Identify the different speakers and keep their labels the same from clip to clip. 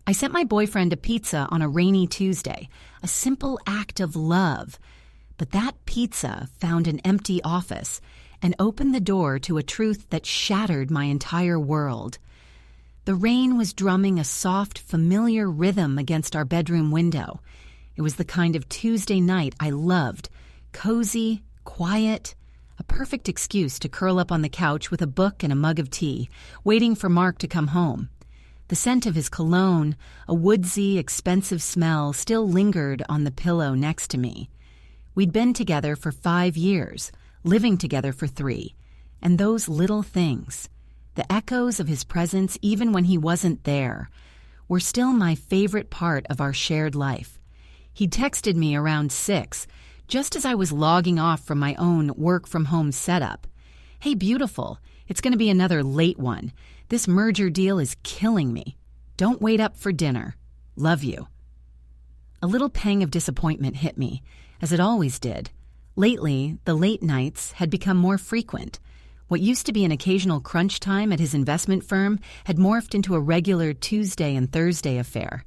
Speaker 1: I sent my boyfriend a pizza on a rainy Tuesday, a simple act of love. But that pizza found an empty office and opened the door to a truth that shattered my entire world. The rain was drumming a soft, familiar rhythm against our bedroom window. It was the kind of Tuesday night I loved, cozy, quiet, a perfect excuse to curl up on the couch with a book and a mug of tea, waiting for Mark to come home. The scent of his cologne, a woodsy, expensive smell, still lingered on the pillow next to me. We'd been together for 5 years, living together for 3, and those little things, the echoes of his presence even when he wasn't there, were still my favorite part of our shared life. He texted me around 6, just as I was logging off from my own work-from-home setup. "Hey, beautiful, it's going to be another late one. This merger deal is killing me. Don't wait up for dinner. Love you." A little pang of disappointment hit me, as it always did. Lately, the late nights had become more frequent. What used to be an occasional crunch time at his investment firm had morphed into a regular Tuesday and Thursday affair.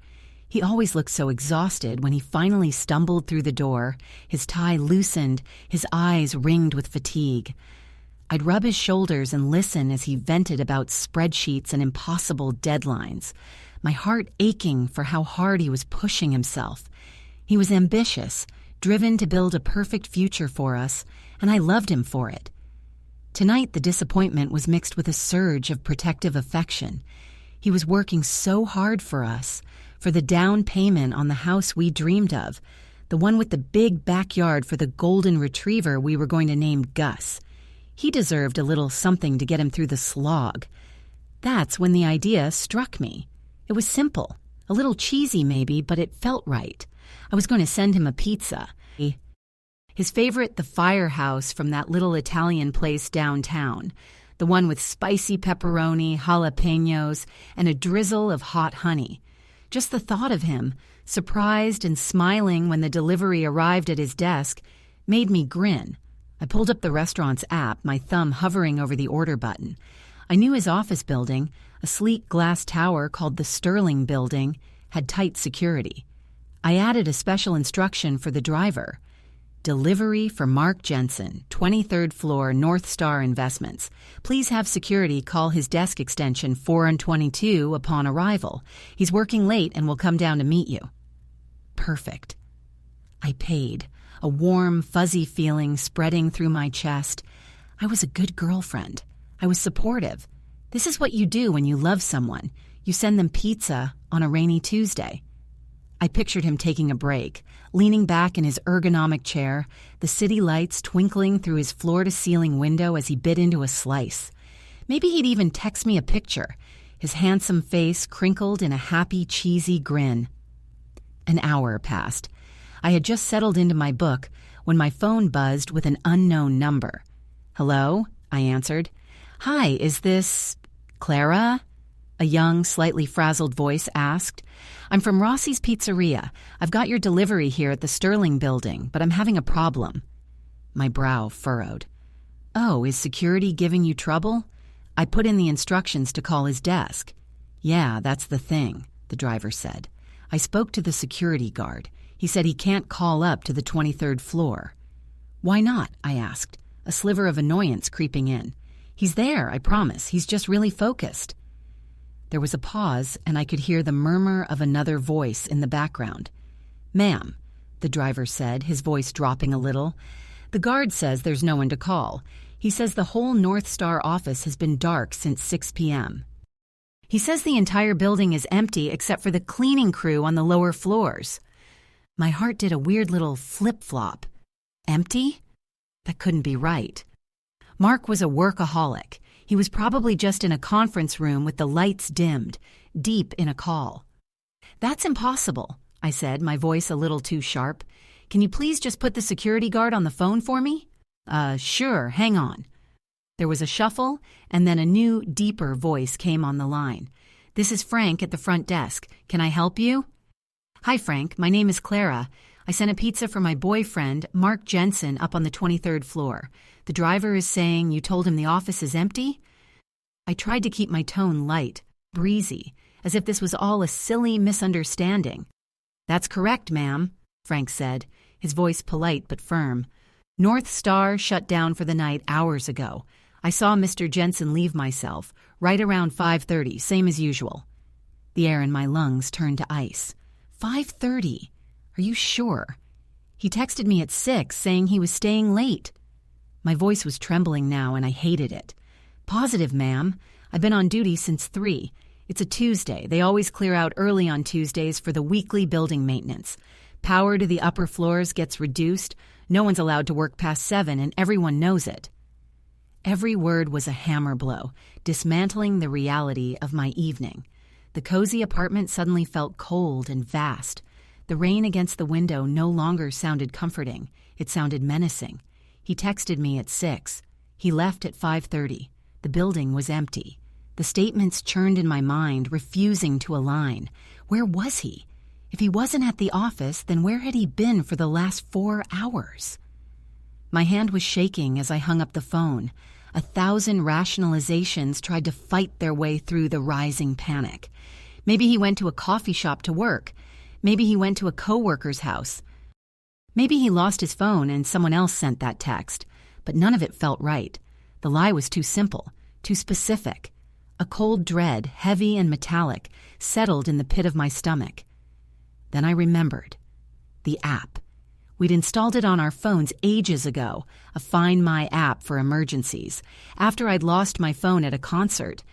Speaker 1: He always looked so exhausted when he finally stumbled through the door, his tie loosened, his eyes ringed with fatigue. I'd rub his shoulders and listen as he vented about spreadsheets and impossible deadlines, my heart aching for how hard he was pushing himself. He was ambitious, driven to build a perfect future for us, and I loved him for it. Tonight, the disappointment was mixed with a surge of protective affection. He was working so hard for us, for the down payment on the house we dreamed of, the one with the big backyard for the golden retriever we were going to name Gus. He deserved a little something to get him through the slog. That's when the idea struck me. It was simple, a little cheesy maybe, but it felt right. I was going to send him a pizza. His favorite, the Firehouse from that little Italian place downtown, the one with spicy pepperoni, jalapenos, and a drizzle of hot honey. Just the thought of him, surprised and smiling when the delivery arrived at his desk, made me grin. I pulled up the restaurant's app, my thumb hovering over the order button. I knew his office building, a sleek glass tower called the Sterling Building, had tight security. I added a special instruction for the driver. Delivery for Mark Jensen, 23rd floor, North Star Investments. Please have security call his desk extension 422 upon arrival. He's working late and will come down to meet you. Perfect. I paid, a warm, fuzzy feeling spreading through my chest. I was a good girlfriend. I was supportive. This is what you do when you love someone. You send them pizza on a rainy Tuesday. I pictured him taking a break, leaning back in his ergonomic chair, the city lights twinkling through his floor-to-ceiling window as he bit into a slice. Maybe he'd even text me a picture, his handsome face crinkled in a happy, cheesy grin. An hour passed. I had just settled into my book when my phone buzzed with an unknown number. "Hello?" I answered. "Hi, is this Clara?" a young, slightly frazzled voice asked. "I'm from Rossi's Pizzeria. I've got your delivery here at the Sterling Building, but I'm having a problem." My brow furrowed. "Oh, is security giving you trouble?" I put in the instructions to call his desk. "Yeah, that's the thing," the driver said. I spoke to the security guard. He said he can't call up to the 23rd floor. "Why not?" I asked, a sliver of annoyance creeping in. "He's there, I promise. He's just really focused." There was a pause, and I could hear the murmur of another voice in the background. "Ma'am," the driver said, his voice dropping a little, "the guard says there's no one to call. He says the whole North Star office has been dark since 6 p.m. He says the entire building is empty except for the cleaning crew on the lower floors." My heart did a weird little flip-flop. Empty? That couldn't be right. Mark was a workaholic. He was probably just in a conference room with the lights dimmed, deep in a call. "That's impossible," I said, my voice a little too sharp. "Can you please just put the security guard on the phone for me?" Sure, hang on." There was a shuffle, and then a new, deeper voice came on the line. "This is Frank at the front desk. Can I help you?" "Hi, Frank. My name is Clara. I sent a pizza for my boyfriend, Mark Jensen, up on the 23rd floor. The driver is saying you told him the office is empty?" I tried to keep my tone light, breezy, as if this was all a silly misunderstanding. "That's correct, ma'am," Frank said, his voice polite but firm. "North Star shut down for the night hours ago. I saw Mr. Jensen leave myself, right around 5:30, same as usual." The air in my lungs turned to ice. 5:30? Are you sure? He texted me at 6 saying he was staying late. My voice was trembling now and I hated it. "Positive, ma'am. I've been on duty since 3. It's a Tuesday. They always clear out early on Tuesdays for the weekly building maintenance. Power to the upper floors gets reduced. No one's allowed to work past 7 and everyone knows it." Every word was a hammer blow, dismantling the reality of my evening. The cozy apartment suddenly felt cold and vast. The rain against the window no longer sounded comforting. It sounded menacing. He texted me at 6. He left at 5:30. The building was empty. The statements churned in my mind, refusing to align. Where was he? If he wasn't at the office, then where had he been for the last 4 hours? My hand was shaking as I hung up the phone. 1,000 rationalizations tried to fight their way through the rising panic. Maybe he went to a coffee shop to work. Maybe he went to a coworker's house. Maybe he lost his phone and someone else sent that text. But none of it felt right. The lie was too simple, too specific. A cold dread, heavy and metallic, settled in the pit of my stomach. Then I remembered. The app. We'd installed it on our phones ages ago, a Find My app for emergencies, after I'd lost my phone at a concert.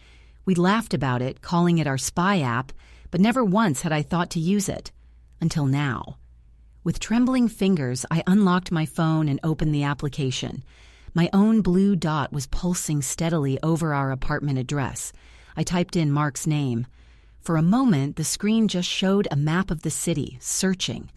Speaker 1: We'd laughed about it, calling it our spy app, but never once had I thought to use it. Until now. With trembling fingers, I unlocked my phone and opened the application. My own blue dot was pulsing steadily over our apartment address. I typed in Mark's name. For a moment, the screen just showed a map of the city, searching.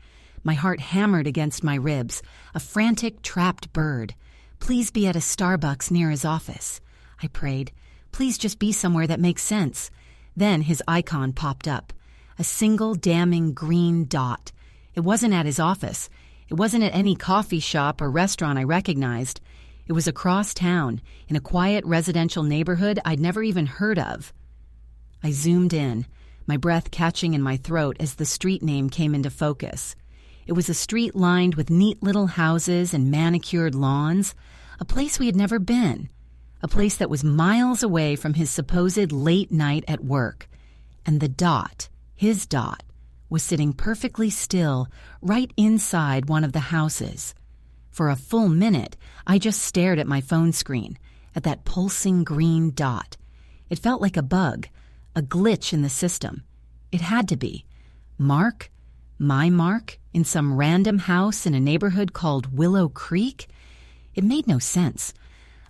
Speaker 1: My heart hammered against my ribs, a frantic, trapped bird. "Please be at a Starbucks near his office," I prayed. "Please just be somewhere that makes sense." Then his icon popped up. A single damning green dot. It wasn't at his office. It wasn't at any coffee shop or restaurant I recognized. It was across town, in a quiet residential neighborhood I'd never even heard of. I zoomed in, my breath catching in my throat as the street name came into focus. It was a street lined with neat little houses and manicured lawns, a place we had never been, a place that was miles away from his supposed late night at work. And the dot, his dot, was sitting perfectly still right inside one of the houses. For a full minute, I just stared at my phone screen, at that pulsing green dot. It felt like a bug, a glitch in the system. It had to be. Mark? My Mark? In some random house in a neighborhood called Willow Creek? It made no sense.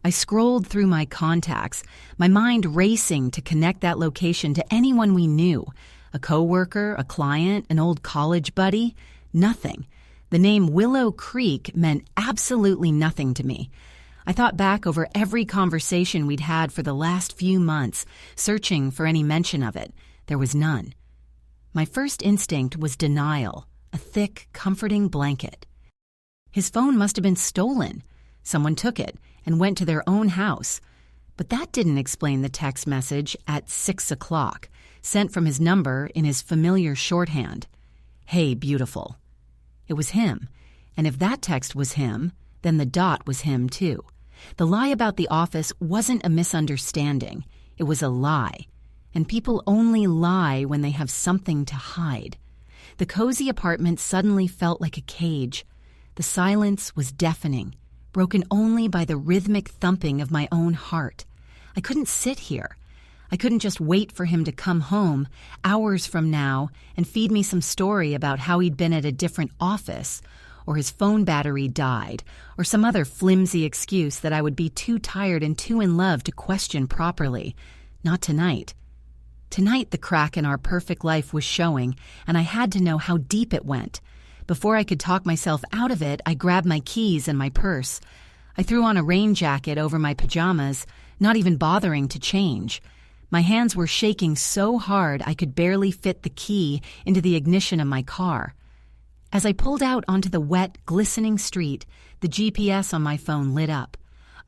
Speaker 1: I scrolled through my contacts, my mind racing to connect that location to anyone we knew. A coworker, a client, an old college buddy? Nothing. The name Willow Creek meant absolutely nothing to me. I thought back over every conversation we'd had for the last few months, searching for any mention of it. There was none. My first instinct was denial, a thick, comforting blanket. His phone must have been stolen. Someone took it and went to their own house. But that didn't explain the text message at 6 o'clock, sent from his number in his familiar shorthand. "Hey, beautiful." It was him, and if that text was him, then the dot was him too. The lie about the office wasn't a misunderstanding. It was a lie. And people only lie when they have something to hide. The cozy apartment suddenly felt like a cage. The silence was deafening, broken only by the rhythmic thumping of my own heart. I couldn't sit here. I couldn't just wait for him to come home hours from now and feed me some story about how he'd been at a different office, or his phone battery died, or some other flimsy excuse that I would be too tired and too in love to question properly. Not tonight. Tonight the crack in our perfect life was showing, and I had to know how deep it went. Before I could talk myself out of it, I grabbed my keys and my purse. I threw on a rain jacket over my pajamas, not even bothering to change. My hands were shaking so hard I could barely fit the key into the ignition of my car. As I pulled out onto the wet, glistening street, the GPS on my phone lit up.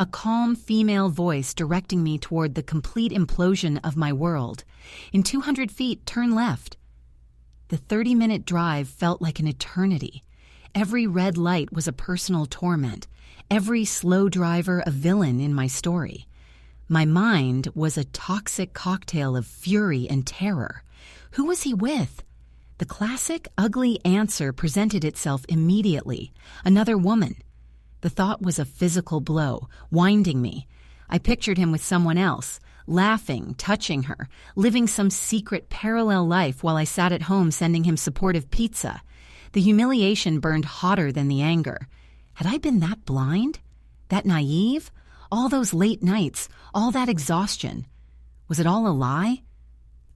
Speaker 1: a calm female voice directing me toward the complete implosion of my world. In 200 feet, turn left. The 30-minute drive felt like an eternity. Every red light was a personal torment. Every slow driver a villain in my story. My mind was a toxic cocktail of fury and terror. Who was he with? The classic, ugly answer presented itself immediately. Another woman. The thought was a physical blow, winding me. I pictured him with someone else, laughing, touching her, living some secret parallel life while I sat at home sending him supportive pizza. The humiliation burned hotter than the anger. Had I been that blind? That naive? All those late nights, all that exhaustion. Was it all a lie?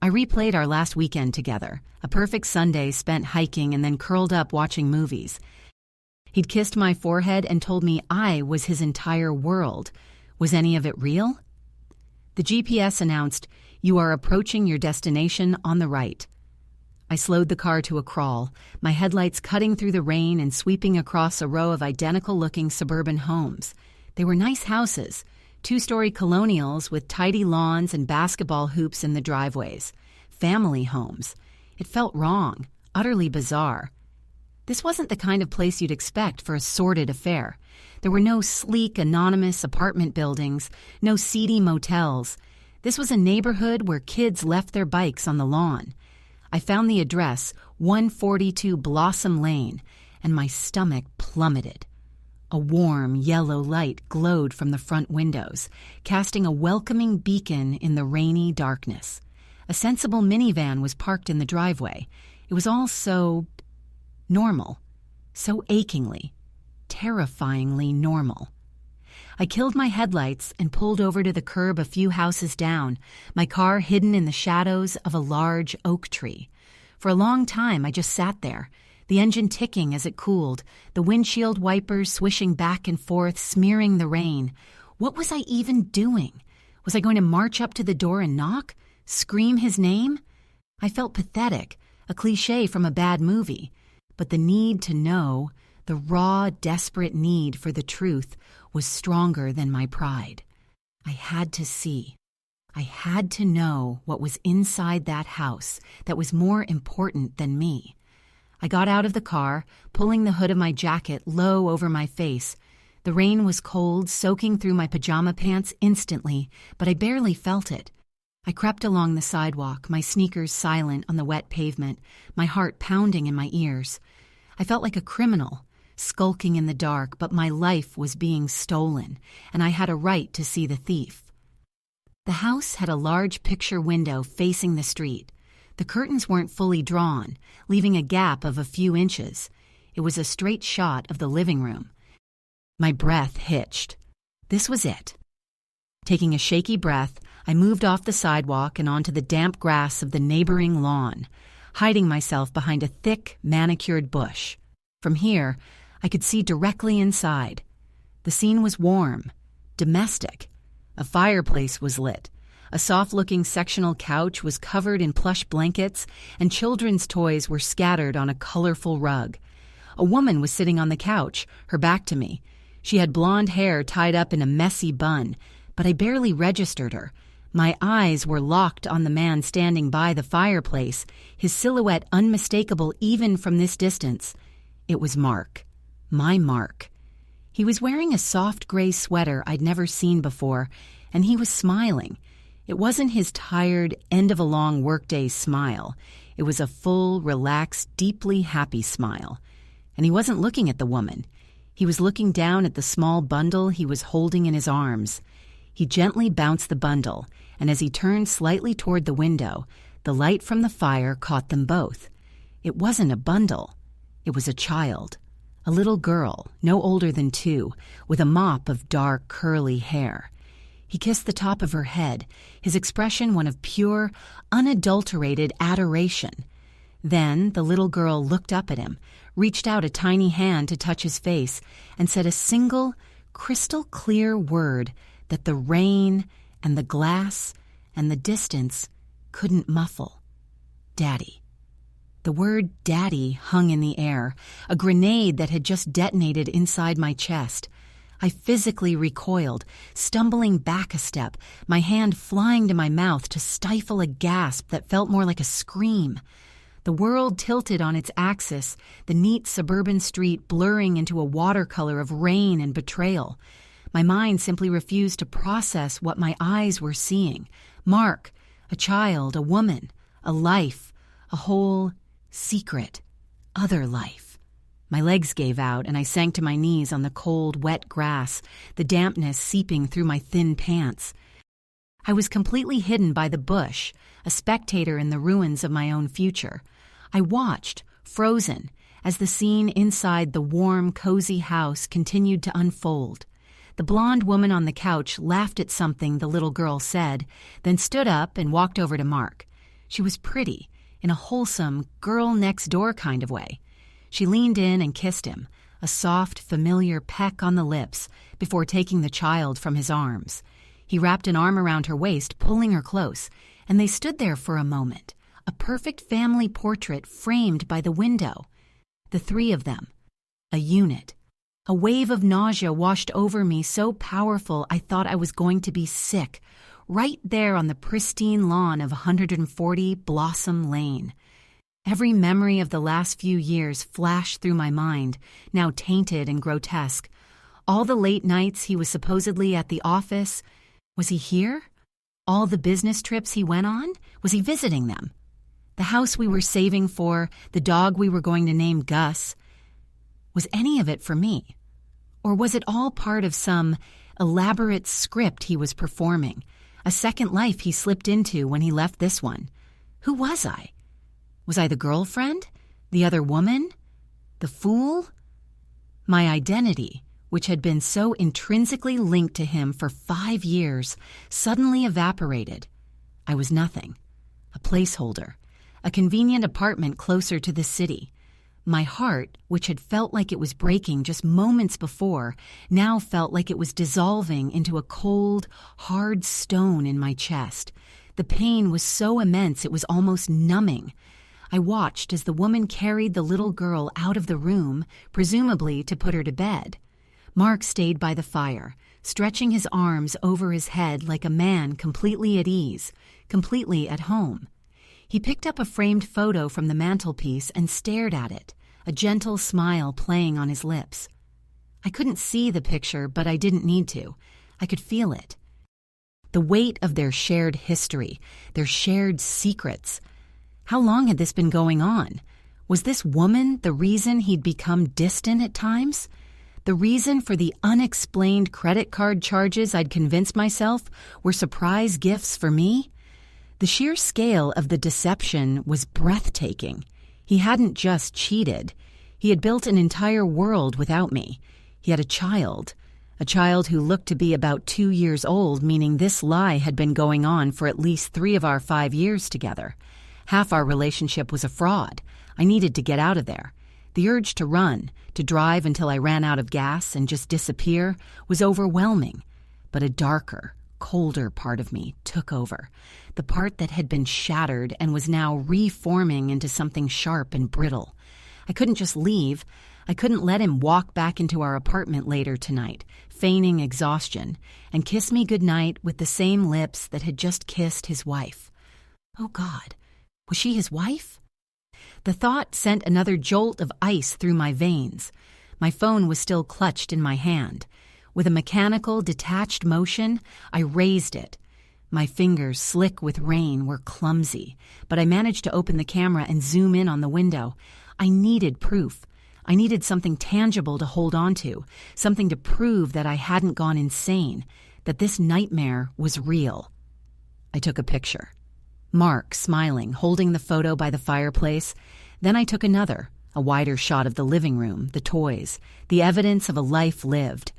Speaker 1: I replayed our last weekend together, a perfect Sunday spent hiking and then curled up watching movies. He'd kissed my forehead and told me I was his entire world. Was any of it real? The GPS announced, "You are approaching your destination on the right." I slowed the car to a crawl, my headlights cutting through the rain and sweeping across a row of identical-looking suburban homes. They were nice houses, two-story colonials with tidy lawns and basketball hoops in the driveways. Family homes. It felt wrong, utterly bizarre. This wasn't the kind of place you'd expect for a sordid affair. There were no sleek, anonymous apartment buildings, no seedy motels. This was a neighborhood where kids left their bikes on the lawn. I found the address, 142 Blossom Lane, and my stomach plummeted. A warm, yellow light glowed from the front windows, casting a welcoming beacon in the rainy darkness. A sensible minivan was parked in the driveway. It was all so normal, so achingly, terrifyingly normal. I killed my headlights and pulled over to the curb a few houses down, my car hidden in the shadows of a large oak tree. For a long time, I just sat there, the engine ticking as it cooled, the windshield wipers swishing back and forth, smearing the rain. What was I even doing? Was I going to march up to the door and knock? Scream his name? I felt pathetic, a cliché from a bad movie. But the need to know, the raw, desperate need for the truth, was stronger than my pride. I had to see. I had to know what was inside that house that was more important than me. I got out of the car, pulling the hood of my jacket low over my face. The rain was cold, soaking through my pajama pants instantly, but I barely felt it. I crept along the sidewalk, my sneakers silent on the wet pavement, my heart pounding in my ears. I felt like a criminal, skulking in the dark, but my life was being stolen, and I had a right to see the thief. The house had a large picture window facing the street. The curtains weren't fully drawn, leaving a gap of a few inches. It was a straight shot of the living room. My breath hitched. This was it. Taking a shaky breath, I moved off the sidewalk and onto the damp grass of the neighboring lawn, hiding myself behind a thick, manicured bush. From here, I could see directly inside. The scene was warm, domestic. A fireplace was lit. A soft-looking sectional couch was covered in plush blankets, and children's toys were scattered on a colorful rug. A woman was sitting on the couch, her back to me. She had blonde hair tied up in a messy bun, but I barely registered her. My eyes were locked on the man standing by the fireplace, his silhouette unmistakable even from this distance. It was Mark. My Mark. He was wearing a soft gray sweater I'd never seen before, and he was smiling. It wasn't his tired, end-of-a-long workday smile. It was a full, relaxed, deeply happy smile. And he wasn't looking at the woman. He was looking down at the small bundle he was holding in his arms. He gently bounced the bundle, and as he turned slightly toward the window, the light from the fire caught them both. It wasn't a bundle. It was a child. A little girl, no older than 2, with a mop of dark, curly hair. He kissed the top of her head, his expression one of pure, unadulterated adoration. Then the little girl looked up at him, reached out a tiny hand to touch his face, and said a single, crystal-clear word that the rain and the glass and the distance couldn't muffle. Daddy. The word daddy hung in the air, a grenade that had just detonated inside my chest. I physically recoiled, stumbling back a step, my hand flying to my mouth to stifle a gasp that felt more like a scream. The world tilted on its axis, the neat suburban street blurring into a watercolor of rain and betrayal. My mind simply refused to process what my eyes were seeing. Mark, a child, a woman, a life, a whole, secret, other life. My legs gave out and I sank to my knees on the cold, wet grass, the dampness seeping through my thin pants. I was completely hidden by the bush, a spectator in the ruins of my own future. I watched, frozen, as the scene inside the warm, cozy house continued to unfold. The blonde woman on the couch laughed at something the little girl said, then stood up and walked over to Mark. She was pretty, in a wholesome, girl-next-door kind of way. She leaned in and kissed him, a soft, familiar peck on the lips, before taking the child from his arms. He wrapped an arm around her waist, pulling her close, and they stood there for a moment, a perfect family portrait framed by the window. The three of them, a unit. A wave of nausea washed over me so powerful I thought I was going to be sick, right there on the pristine lawn of 140 Blossom Lane. Every memory of the last few years flashed through my mind, now tainted and grotesque. All the late nights he was supposedly at the office. Was he here? All the business trips he went on? Was he visiting them? The house we were saving for, the dog we were going to name Gus. Was any of it for me? Or was it all part of some elaborate script he was performing, a second life he slipped into when he left this one? Who was I? Was I the girlfriend? The other woman? The fool? My identity, which had been so intrinsically linked to him for 5 years, suddenly evaporated. I was nothing. A placeholder. A convenient apartment closer to the city. My heart, which had felt like it was breaking just moments before, now felt like it was dissolving into a cold, hard stone in my chest. The pain was so immense it was almost numbing. I watched as the woman carried the little girl out of the room, presumably to put her to bed. Mark stayed by the fire, stretching his arms over his head like a man completely at ease, completely at home. He picked up a framed photo from the mantelpiece and stared at it, a gentle smile playing on his lips. I couldn't see the picture, but I didn't need to. I could feel it. The weight of their shared history, their shared secrets. How long had this been going on? Was this woman the reason he'd become distant at times? The reason for the unexplained credit card charges I'd convinced myself were surprise gifts for me? The sheer scale of the deception was breathtaking. He hadn't just cheated. He had built an entire world without me. He had a child who looked to be about 2 years old, meaning this lie had been going on for at least 3 of our 5 years together. Half our relationship was a fraud. I needed to get out of there. The urge to run, to drive until I ran out of gas and just disappear, was overwhelming. But a darker, colder part of me took over, the part that had been shattered and was now reforming into something sharp and brittle. I couldn't just leave. I couldn't let him walk back into our apartment later tonight, feigning exhaustion, and kiss me goodnight with the same lips that had just kissed his wife. Oh God, was she his wife? The thought sent another jolt of ice through my veins. My phone was still clutched in my hand. With a mechanical, detached motion, I raised it. My fingers, slick with rain, were clumsy, but I managed to open the camera and zoom in on the window. I needed proof. I needed something tangible to hold on to, something to prove that I hadn't gone insane, that this nightmare was real. I took a picture. Mark, smiling, holding the photo by the fireplace. Then I took another, a wider shot of the living room, the toys, the evidence of a life lived.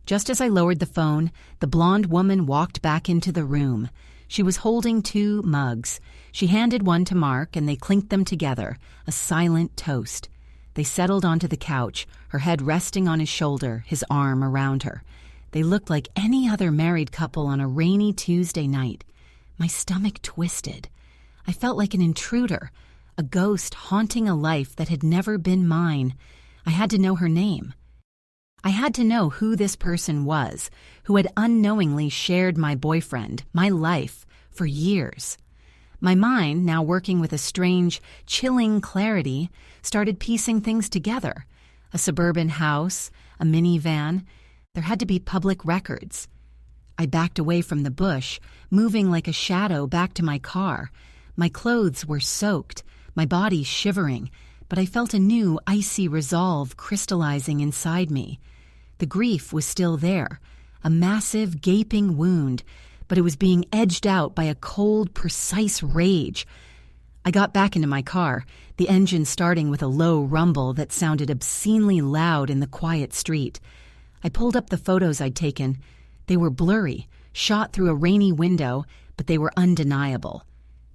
Speaker 1: Just as I lowered the phone, the blonde woman walked back into the room. She was holding 2 mugs. She handed one to Mark, and they clinked them together, a silent toast. They settled onto the couch, her head resting on his shoulder, his arm around her. They looked like any other married couple on a rainy Tuesday night. My stomach twisted. I felt like an intruder, a ghost haunting a life that had never been mine. I had to know her name. I had to know who this person was, who had unknowingly shared my boyfriend, my life, for years. My mind, now working with a strange, chilling clarity, started piecing things together. A suburban house, a minivan. There had to be public records. I backed away from the bush, moving like a shadow back to my car. My clothes were soaked, my body shivering, but I felt a new, icy resolve crystallizing inside me. The grief was still there, a massive, gaping wound, but it was being edged out by a cold, precise rage. I got back into my car, the engine starting with a low rumble that sounded obscenely loud in the quiet street. I pulled up the photos I'd taken. They were blurry, shot through a rainy window, but they were undeniable.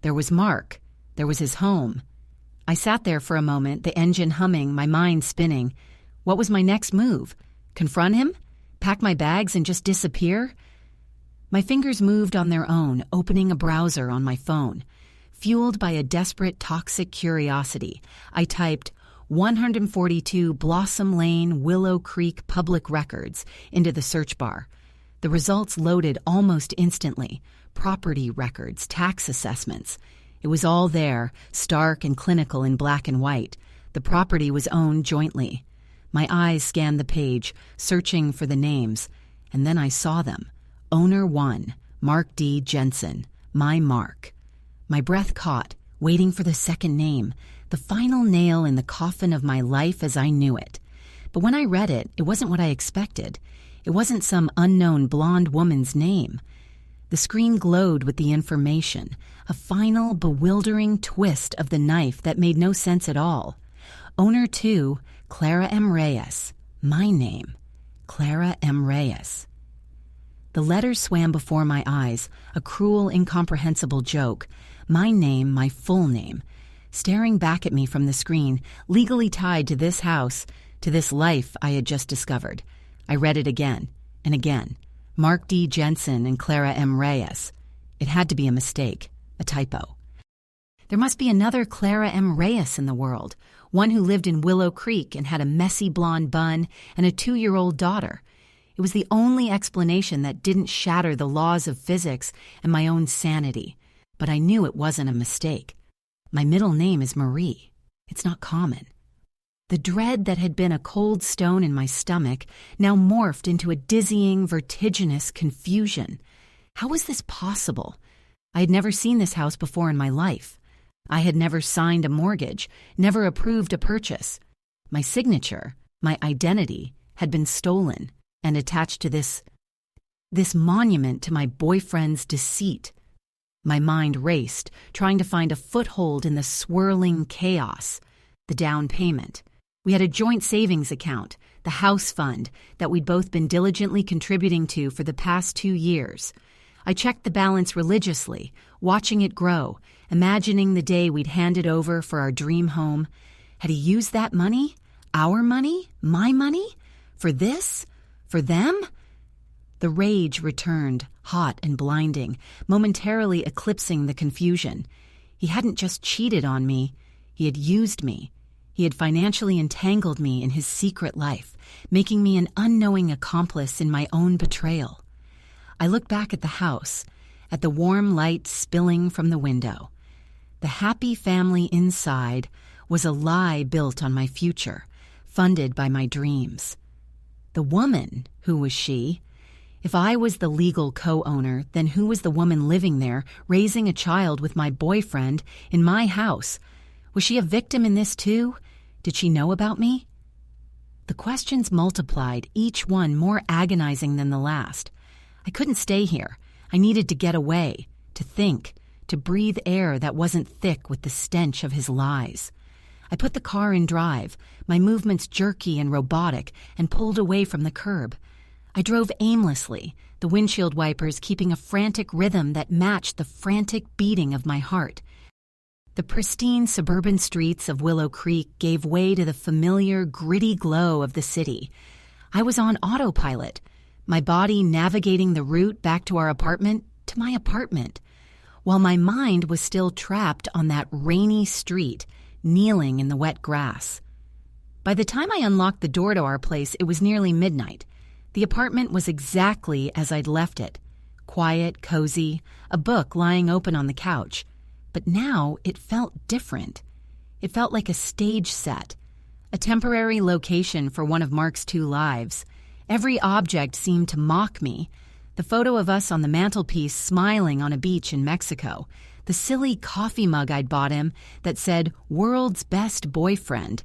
Speaker 1: There was Mark. There was his home. I sat there for a moment, the engine humming, my mind spinning. What was my next move? Confront him? Pack my bags and just disappear? My fingers moved on their own, opening a browser on my phone. Fueled by a desperate, toxic curiosity, I typed 142 Blossom Lane, Willow Creek Public Records into the search bar. The results loaded almost instantly. Property records, tax assessments. It was all there, stark and clinical in black and white. The property was owned jointly. My eyes scanned the page, searching for the names, and then I saw them. Owner 1, Mark D. Jensen, my Mark. My breath caught, waiting for the second name, the final nail in the coffin of my life as I knew it. But when I read it, it wasn't what I expected. It wasn't some unknown blonde woman's name. The screen glowed with the information, a final, bewildering twist of the knife that made no sense at all. Owner 2, Clara M. Reyes. My name, Clara M. Reyes. The letters swam before my eyes, a cruel, incomprehensible joke. My name, my full name. Staring back at me from the screen, legally tied to this house, to this life I had just discovered. I read it again and again. Mark D. Jensen and Clara M. Reyes. It had to be a mistake, a typo. There must be another Clara M. Reyes in the world, one who lived in Willow Creek and had a messy blonde bun and a 2-year-old daughter. It was the only explanation that didn't shatter the laws of physics and my own sanity. But I knew it wasn't a mistake. My middle name is Marie. It's not common. The dread that had been a cold stone in my stomach now morphed into a dizzying, vertiginous confusion. How was this possible? I had never seen this house before in my life. I had never signed a mortgage, never approved a purchase. My signature, my identity, had been stolen and attached to this monument to my boyfriend's deceit. My mind raced, trying to find a foothold in the swirling chaos. The down payment. We had a joint savings account, the house fund, that we'd both been diligently contributing to for the past 2 years. I checked the balance religiously, watching it grow, imagining the day we'd hand it over for our dream home. Had he used that money? Our money? My money? For this? For them? The rage returned, hot and blinding, momentarily eclipsing the confusion. He hadn't just cheated on me, he had used me. He had financially entangled me in his secret life, making me an unknowing accomplice in my own betrayal. I looked back at the house, at the warm light spilling from the window. The happy family inside was a lie built on my future, funded by my dreams. The woman, who was she? If I was the legal co-owner, then who was the woman living there, raising a child with my boyfriend in my house? Was she a victim in this too? Did she know about me? The questions multiplied, each one more agonizing than the last. I couldn't stay here. I needed to get away, to think, to breathe air that wasn't thick with the stench of his lies. I put the car in drive, my movements jerky and robotic, and pulled away from the curb. I drove aimlessly, the windshield wipers keeping a frantic rhythm that matched the frantic beating of my heart. The pristine suburban streets of Willow Creek gave way to the familiar, gritty glow of the city. I was on autopilot, my body navigating the route back to our apartment, to my apartment, while my mind was still trapped on that rainy street, kneeling in the wet grass. By the time I unlocked the door to our place, it was nearly midnight. The apartment was exactly as I'd left it. Quiet, cozy, a book lying open on the couch. But now it felt different. It felt like a stage set, a temporary location for one of Mark's two lives. Every object seemed to mock me. The photo of us on the mantelpiece smiling on a beach in Mexico. The silly coffee mug I'd bought him that said, "World's Best Boyfriend."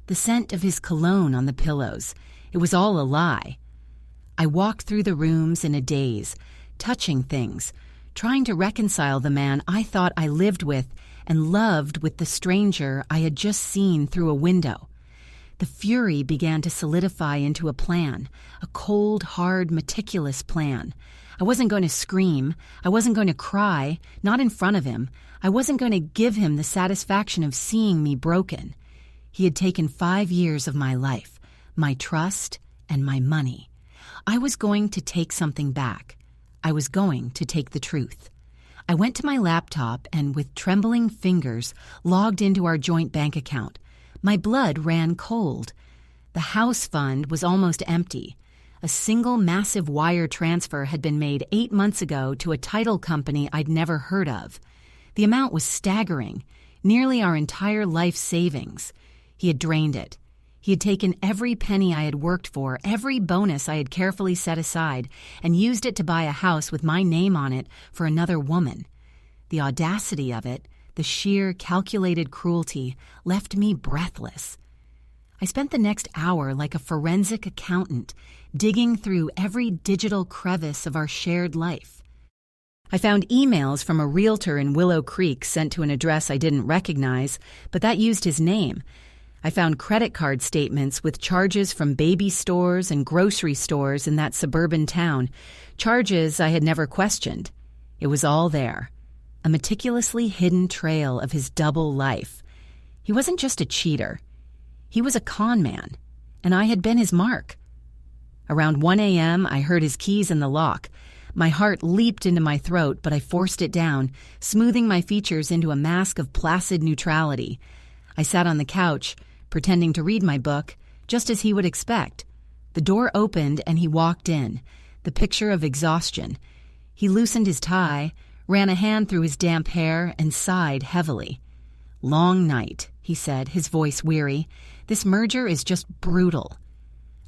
Speaker 1: The scent of his cologne on the pillows. It was all a lie. I walked through the rooms in a daze, touching things, trying to reconcile the man I thought I lived with and loved with the stranger I had just seen through a window. The fury began to solidify into a plan, a cold, hard, meticulous plan. I wasn't going to scream. I wasn't going to cry, not in front of him. I wasn't going to give him the satisfaction of seeing me broken. He had taken 5 years of my life, my trust, and my money. I was going to take something back. I was going to take the truth. I went to my laptop and, with trembling fingers, logged into our joint bank account. My blood ran cold. The house fund was almost empty. A single massive wire transfer had been made 8 months ago to a title company I'd never heard of. The amount was staggering, nearly our entire life savings. He had drained it. He had taken every penny I had worked for, every bonus I had carefully set aside, and used it to buy a house with my name on it for another woman. The audacity of it, the sheer calculated cruelty, left me breathless. I spent the next hour like a forensic accountant, digging through every digital crevice of our shared life. I found emails from a realtor in Willow Creek sent to an address I didn't recognize, but that used his name. I found credit card statements with charges from baby stores and grocery stores in that suburban town, charges I had never questioned. It was all there, a meticulously hidden trail of his double life. He wasn't just a cheater. He was a con man, and I had been his mark. Around 1 a.m., I heard his keys in the lock. My heart leaped into my throat, but I forced it down, smoothing my features into a mask of placid neutrality. I sat on the couch, pretending to read my book, just as he would expect. The door opened and he walked in, the picture of exhaustion. He loosened his tie, ran a hand through his damp hair, and sighed heavily. "Long night," he said, his voice weary. "This merger is just brutal."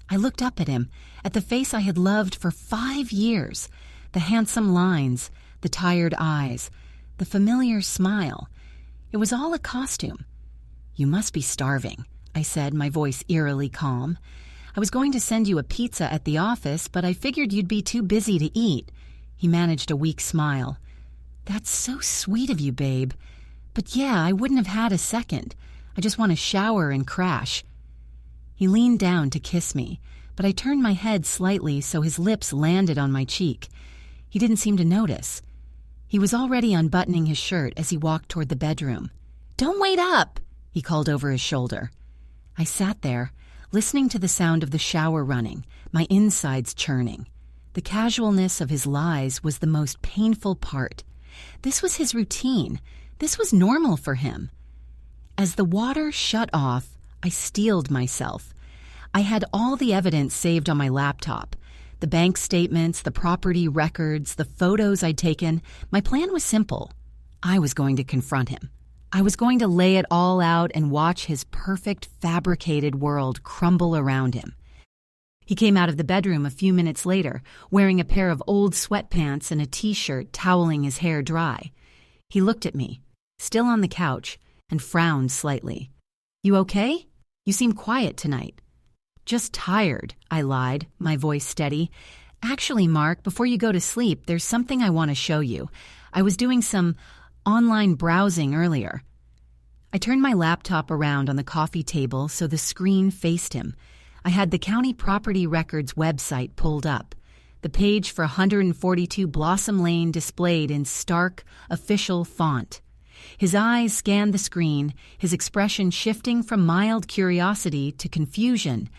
Speaker 1: I looked up at him, at the face I had loved for 5 years, the handsome lines, the tired eyes, the familiar smile. It was all a costume. "You must be starving," I said, my voice eerily calm. "I was going to send you a pizza at the office, but I figured you'd be too busy to eat." He managed a weak smile. "That's so sweet of you, babe. But yeah, I wouldn't have had a second. I just want to shower and crash." He leaned down to kiss me, but I turned my head slightly so his lips landed on my cheek. He didn't seem to notice. He was already unbuttoning his shirt as he walked toward the bedroom. "Don't wait up," he called over his shoulder. I sat there, listening to the sound of the shower running, my insides churning. The casualness of his lies was the most painful part. This was his routine. This was normal for him. As the water shut off, I steeled myself. I had all the evidence saved on my laptop. The bank statements, the property records, the photos I'd taken. My plan was simple. I was going to confront him. I was going to lay it all out and watch his perfect, fabricated world crumble around him. He came out of the bedroom a few minutes later, wearing a pair of old sweatpants and a t-shirt toweling his hair dry. He looked at me, still on the couch, and frowned slightly. "You okay? You seem quiet tonight." "Just tired," I lied, my voice steady. "Actually, Mark, before you go to sleep, there's something I want to show you. I was doing some online browsing earlier." I turned my laptop around on the coffee table so the screen faced him. I had the county property records website pulled up, the page for 142 Blossom Lane displayed in stark, official font. His eyes scanned the screen, his expression shifting from mild curiosity to confusion,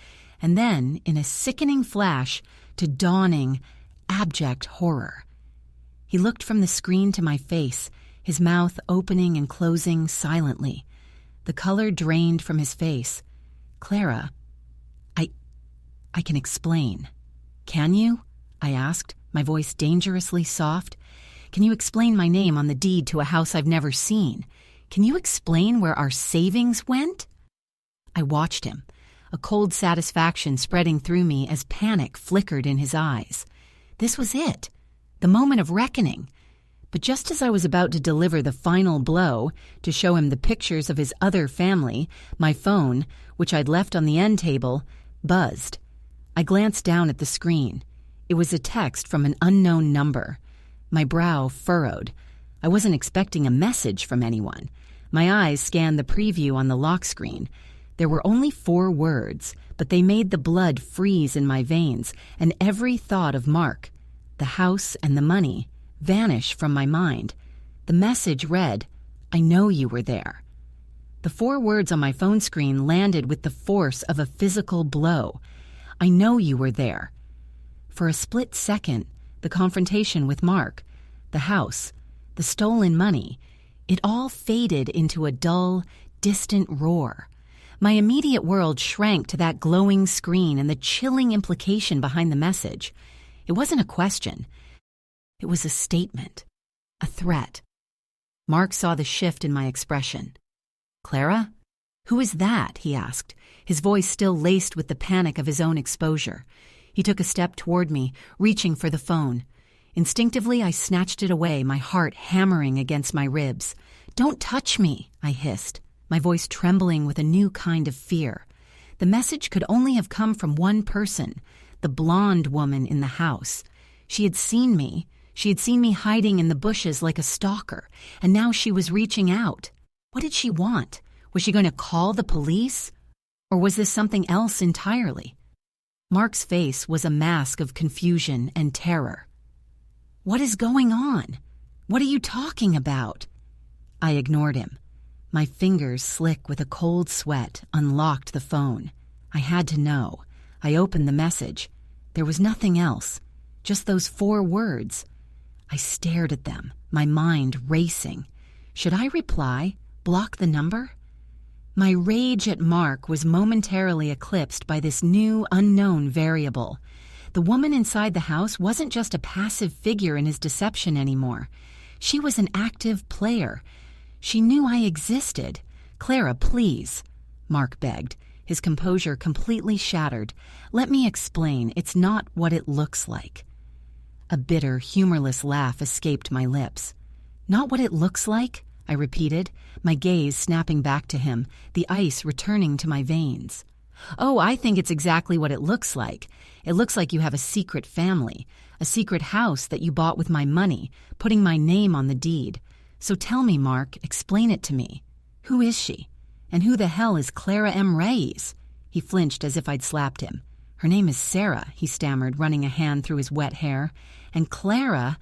Speaker 1: and then, in a sickening flash, to dawning, abject horror. He looked from the screen to my face, his mouth opening and closing silently. The color drained from his face. Clara, I can explain. Can you? I asked, my voice dangerously soft. Can you explain my name on the deed to a house I've never seen? Can you explain where our savings went? I watched him, a cold satisfaction spreading through me as panic flickered in his eyes. This was it, the moment of reckoning. But just as I was about to deliver the final blow to show him the pictures of his other family, my phone, which I'd left on the end table, buzzed. I glanced down at the screen. It was a text from an unknown number. My brow furrowed. I wasn't expecting a message from anyone. My eyes scanned the preview on the lock screen. There were only 4 words, but they made the blood freeze in my veins, and every thought of Mark, the house and the money, vanish from my mind. The message read, "I know you were there." The 4 words on my phone screen landed with the force of a physical blow. I know you were there. For a split second, the confrontation with Mark, the house, the stolen money, it all faded into a dull, distant roar. My immediate world shrank to that glowing screen and the chilling implication behind the message. It wasn't a question. It was a statement, a threat. Mark saw the shift in my expression. "Clara? Who is that?" he asked, his voice still laced with the panic of his own exposure. He took a step toward me, reaching for the phone. Instinctively, I snatched it away, my heart hammering against my ribs. "Don't touch me," I hissed, my voice trembling with a new kind of fear. The message could only have come from one person, the blonde woman in the house. She had seen me. She had seen me hiding in the bushes like a stalker, and now she was reaching out. What did she want? Was she going to call the police? Or was this something else entirely? Mark's face was a mask of confusion and terror. "What is going on? What are you talking about?" I ignored him. My fingers, slick with a cold sweat, unlocked the phone. I had to know. I opened the message. There was nothing else, just those 4 words. I stared at them, my mind racing. Should I reply? Block the number? My rage at Mark was momentarily eclipsed by this new, unknown variable. The woman inside the house wasn't just a passive figure in his deception anymore. She was an active player. She knew I existed. "Clara, please," Mark begged, his composure completely shattered. "Let me explain. It's not what it looks like." A bitter, humorless laugh escaped my lips. "Not what it looks like?" I repeated, my gaze snapping back to him, the ice returning to my veins. "Oh, I think it's exactly what it looks like. It looks like you have a secret family, a secret house that you bought with my money, putting my name on the deed. So tell me, Mark, explain it to me. Who is she? And who the hell is Clara M. Reyes?" He flinched as if I'd slapped him. "Her name is Sarah," he stammered, running a hand through his wet hair. "And Clara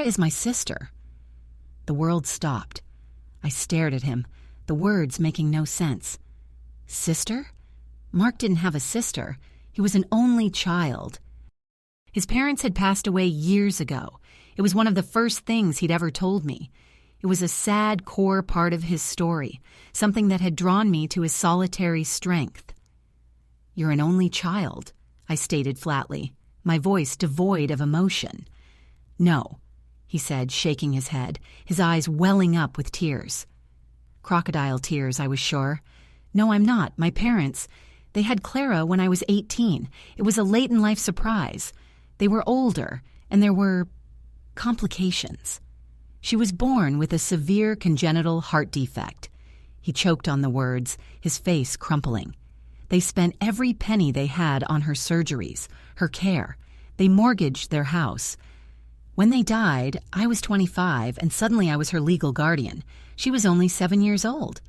Speaker 1: is my sister." The world stopped. I stared at him, the words making no sense. Sister? Mark didn't have a sister. He was an only child. His parents had passed away years ago. It was one of the first things he'd ever told me. It was a sad core part of his story, something that had drawn me to his solitary strength. "You're an only child," I stated flatly, my voice devoid of emotion. "No," he said, shaking his head, his eyes welling up with tears. Crocodile tears, I was sure. "No, I'm not. My parents, they had Clara when I was 18. It was a late-in-life surprise. They were older, and there were complications. She was born with a severe congenital heart defect." He choked on the words, his face crumpling. "They spent every penny they had on her surgeries, her care. They mortgaged their house. When they died, I was 25, and suddenly I was her legal guardian. She was only 7 years old."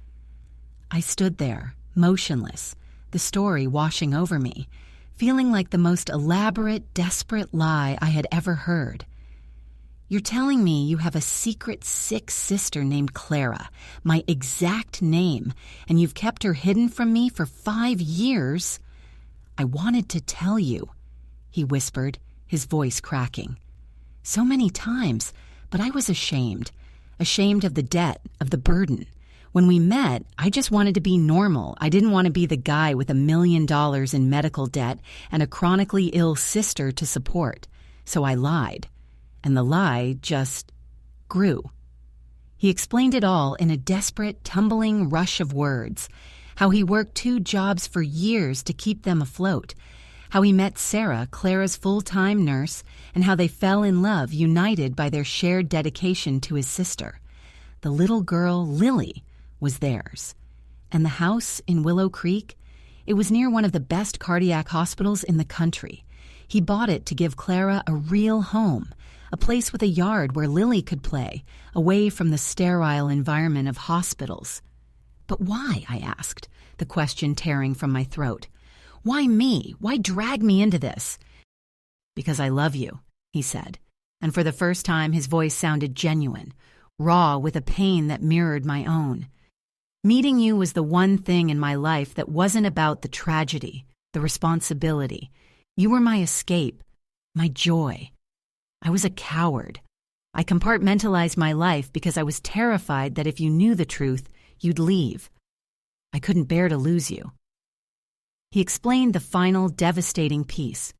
Speaker 1: I stood there, motionless, the story washing over me, feeling like the most elaborate, desperate lie I had ever heard. "You're telling me you have a secret sick sister named Clara, my exact name, and you've kept her hidden from me for 5 years? I wanted to tell you," he whispered, his voice cracking. "So many times, but I was ashamed of the debt, of the burden. When we met, I just wanted to be normal. I didn't want to be the guy with $1 million in medical debt and a chronically ill sister to support. So I lied. And the lie just grew. He explained it all in a desperate, tumbling rush of words. How he worked 2 jobs for years to keep them afloat. How he met Sarah, Clara's full-time nurse, and how they fell in love, united by their shared dedication to his sister. The little girl, Lily, was theirs. And the house in Willow Creek? It was near one of the best cardiac hospitals in the country. He bought it to give Clara a real home, a place with a yard where Lily could play, away from the sterile environment of hospitals. But why, I asked, the question tearing from my throat. Why me? Why drag me into this? Because I love you, he said, and for the first time his voice sounded genuine, raw with a pain that mirrored my own. Meeting you was the one thing in my life that wasn't about the tragedy, the responsibility. You were my escape, my joy. I was a coward. I compartmentalized my life because I was terrified that if you knew the truth, you'd leave. I couldn't bear to lose you. He explained the final devastating piece.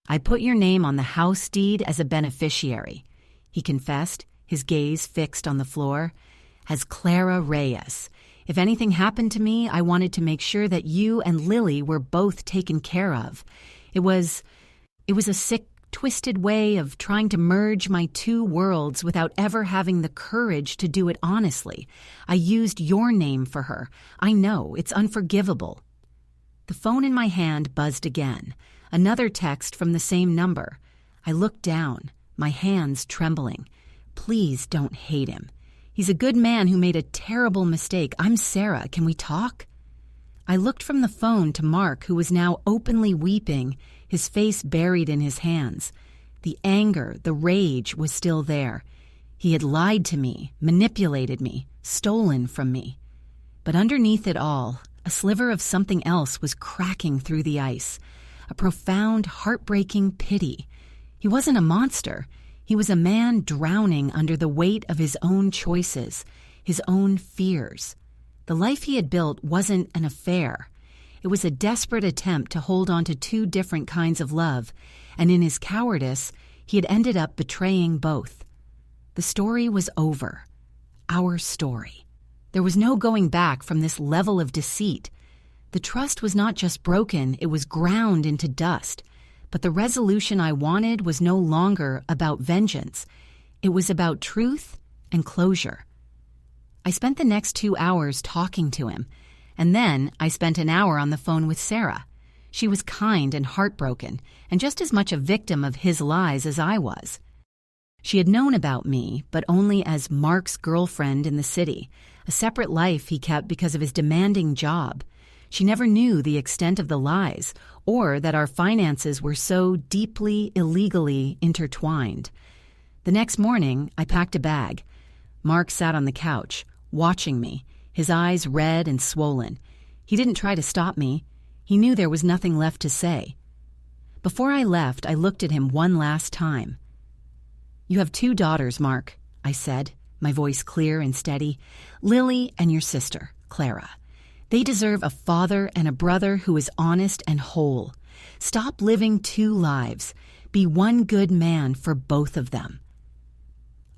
Speaker 1: I put your name on the house deed as a beneficiary, he confessed, his gaze fixed on the floor, as Clara Reyes. If anything happened to me, I wanted to make sure that you and Lily were both taken care of. It was a sick, twisted way of trying to merge my 2 worlds without ever having the courage to do it honestly. I used your name for her. I know, it's unforgivable. The phone in my hand buzzed again. Another text from the same number. I looked down, my hands trembling. Please don't hate him. He's a good man who made a terrible mistake. I'm Sarah. Can we talk? I looked from the phone to Mark, who was now openly weeping, his face buried in his hands. The anger, the rage was still there. He had lied to me, manipulated me, stolen from me. But underneath it all, a sliver of something else was cracking through the ice. A profound, heartbreaking pity. He wasn't a monster. He was a man drowning under the weight of his own choices, his own fears. The life he had built wasn't an affair. It was a desperate attempt to hold on to 2 different kinds of love, and in his cowardice, he had ended up betraying both. The story was over. Our story. There was no going back from this level of deceit. The trust was not just broken, it was ground into dust. But the resolution I wanted was no longer about vengeance. It was about truth and closure. I spent the next 2 hours talking to him, and then I spent an hour on the phone with Sarah. She was kind and heartbroken, and just as much a victim of his lies as I was. She had known about me, but only as Mark's girlfriend in the city, a separate life he kept because of his demanding job. She never knew the extent of the lies, or that our finances were so deeply, illegally intertwined. The next morning, I packed a bag. Mark sat on the couch, watching me, his eyes red and swollen. He didn't try to stop me. He knew there was nothing left to say. Before I left, I looked at him one last time. You have 2 daughters, Mark, I said, my voice clear and steady. Lily and your sister, Clara. They deserve a father and a brother who is honest and whole. Stop living 2 lives. Be one good man for both of them.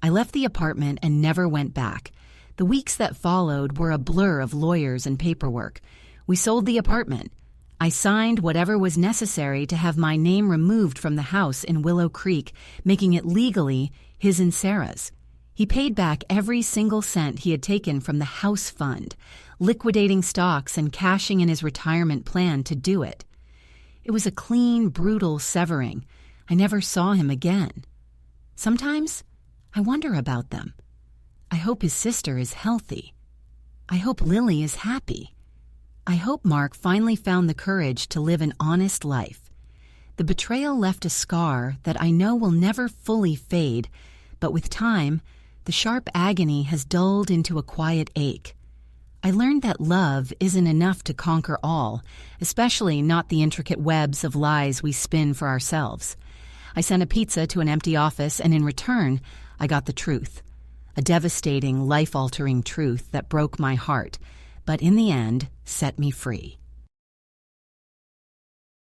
Speaker 1: I left the apartment and never went back. The weeks that followed were a blur of lawyers and paperwork. We sold the apartment. I signed whatever was necessary to have my name removed from the house in Willow Creek, making it legally his and Sarah's. He paid back every single cent he had taken from the house fund, liquidating stocks and cashing in his retirement plan to do it. It was a clean, brutal severing. I never saw him again. Sometimes I wonder about them. I hope his sister is healthy. I hope Lily is happy. I hope Mark finally found the courage to live an honest life. The betrayal left a scar that I know will never fully fade, but with time, the sharp agony has dulled into a quiet ache. I learned that love isn't enough to conquer all, especially not the intricate webs of lies we spin for ourselves. I sent a pizza to an empty office, and in return, I got the truth. a devastating, life-altering truth that broke my heart, but in the end set me free.